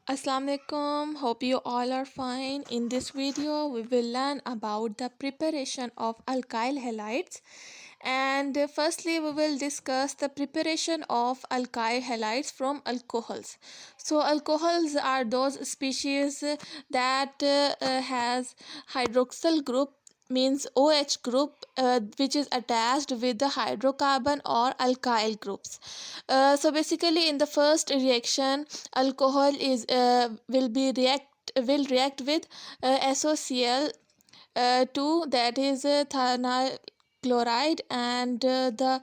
Assalamu alaikum. Hope you all are fine. In this video, we will learn about the preparation of alkyl halides. And firstly, we will discuss the preparation of alkyl halides from alcohols. So, alcohols are those species that has hydroxyl group means OH group which is attached with the hydrocarbon or alkyl groups. So basically in the first reaction alcohol is will react with SOCl 2, that is thionyl chloride, and the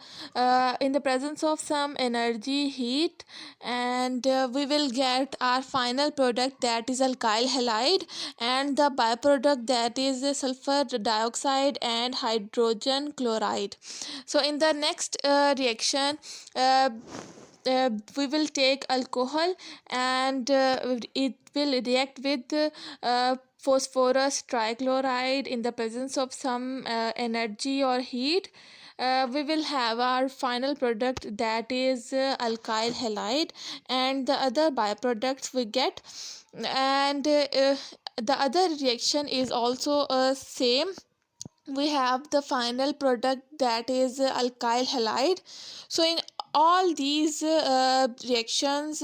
in the presence of some energy heat, and we will get our final product, that is alkyl halide, and the byproduct, that is sulfur dioxide and hydrogen chloride. So in the next reaction, uh, we will take alcohol, and it will react with phosphorus trichloride. In the presence of some energy or heat, we will have our final product, that is alkyl halide, and the other byproducts we get. And the other reaction is also same. We have the final product, that is alkyl halide. So in all these reactions,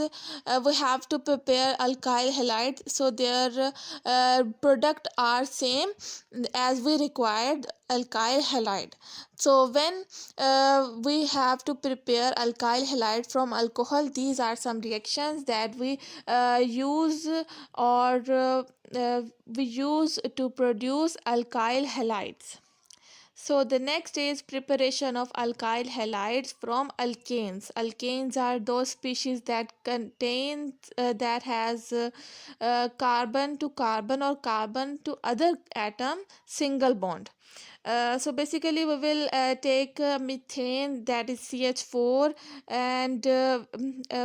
we have to prepare alkyl halide, so their product are same as we required alkyl halide. So when we have to prepare alkyl halide from alcohol, these are some reactions that we use, or we use to produce alkyl halides. So the next is preparation of alkyl halides from alkanes. Alkanes are those species that contain that has carbon to carbon or carbon to other atom single bond. So basically we will take methane, that is CH4, and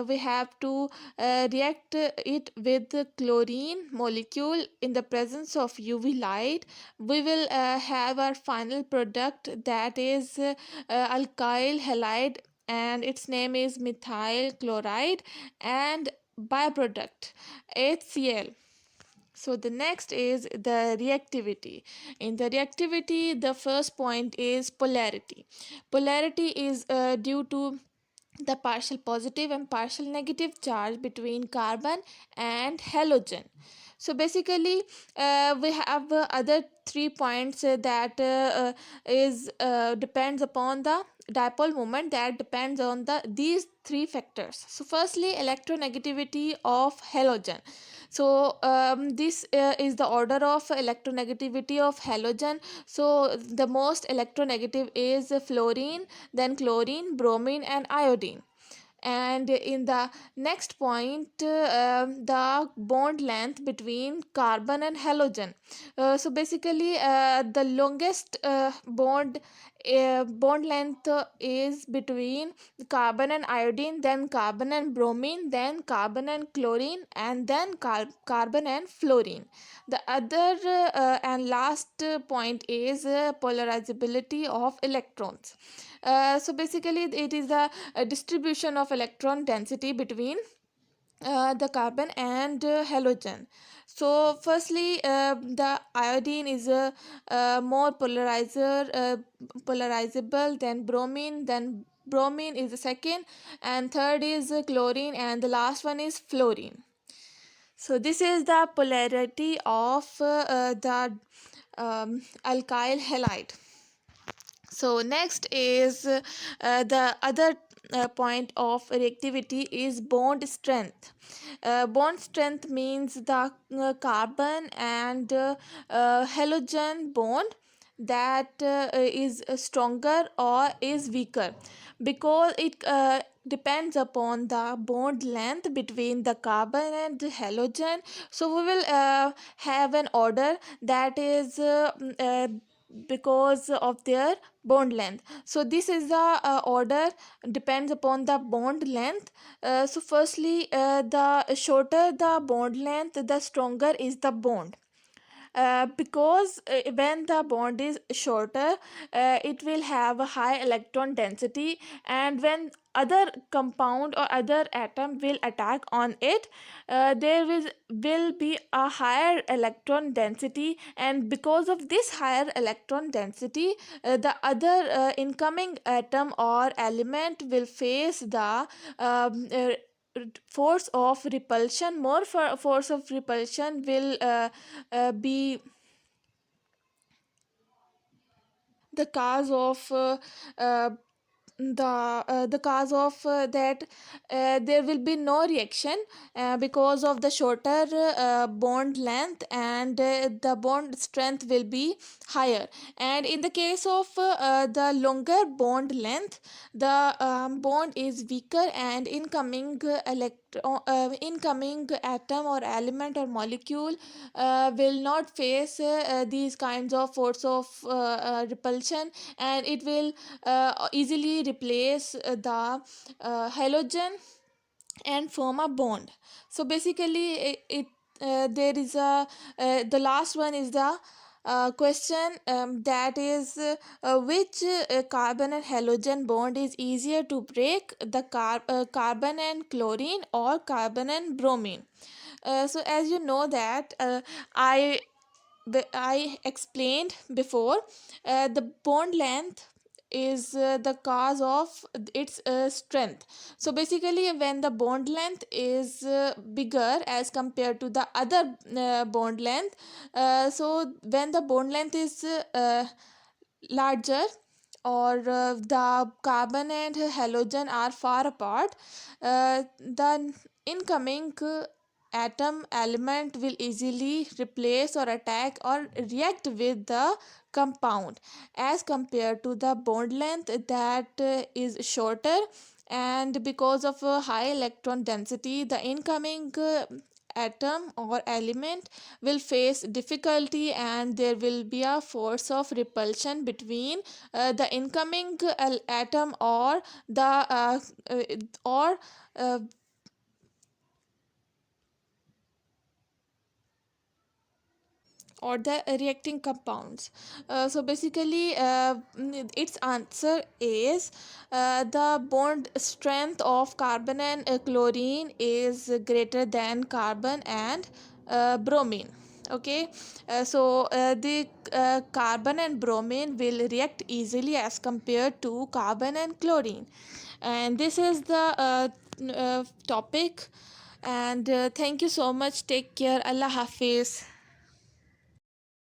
we have to react it with the chlorine molecule. In the presence of UV light, we will have our final product, that is alkyl halide, and its name is methyl chloride, and byproduct HCl. So the next is the reactivity. In the reactivity, the first point is polarity. Polarity is due to the partial positive and partial negative charge between carbon and halogen. So basically we have other 3 points that is depends upon the dipole moment, that depends on these three factors. So firstly, electronegativity of halogen. So this is the order of electronegativity of halogen. So the most electronegative is fluorine, then chlorine, bromine, and iodine. And in the next point, the bond length between carbon and halogen. So basically the longest bond length is between carbon and iodine, then carbon and bromine, then carbon and chlorine, and then carbon and fluorine. The other and last point is polarizability of electrons. So basically it is a distribution of electron density between the carbon and halogen. So firstly the iodine is a more polarizable than bromine. Then bromine is the second, and third is chlorine, and the last one is fluorine. So this is the polarity of the alkyl halide. So next is the other point of reactivity is bond strength. Bond strength means the carbon and halogen bond, that is stronger or is weaker, because it depends upon the bond length between the carbon and the halogen. So we will have an order, that is because of their bond length. So this is the order depends upon the bond length. So firstly the shorter the bond length, the stronger is the bond. because when the bond is shorter, it will have a high electron density, and when other compound or other atom will attack on it, will be a higher electron density, and because of this higher electron density, the other incoming atom or element will face the force of repulsion. More force of repulsion will be the cause of uh, the cause of that there will be no reaction because of the shorter bond length, and the bond strength will be higher. And in the case of the longer bond length, the bond is weaker, and incoming atom or element or molecule will not face these kinds of force of repulsion, and it will easily replace the halogen and form a bond. So basically it there is a the last one is the question, that is which carbon and halogen bond is easier to break, the carbon and chlorine or carbon and bromine. So as you know that I I explained before, the bond length is the cause of its strength. So basically, when the bond length is bigger as compared to the other bond length, so when the bond length is larger, or the carbon and halogen are far apart, the incoming atom element will easily replace or attack or react with the compound, as compared to the bond length that is shorter, and because of a high electron density, the incoming atom or element will face difficulty, and there will be a force of repulsion between the incoming atom uh, or uh, or the reacting compounds. So basically, its answer is the bond strength of carbon and chlorine is greater than carbon and bromine. Okay, the carbon and bromine will react easily as compared to carbon and chlorine. And this is the topic. And thank you so much. Take care. Allah Hafiz.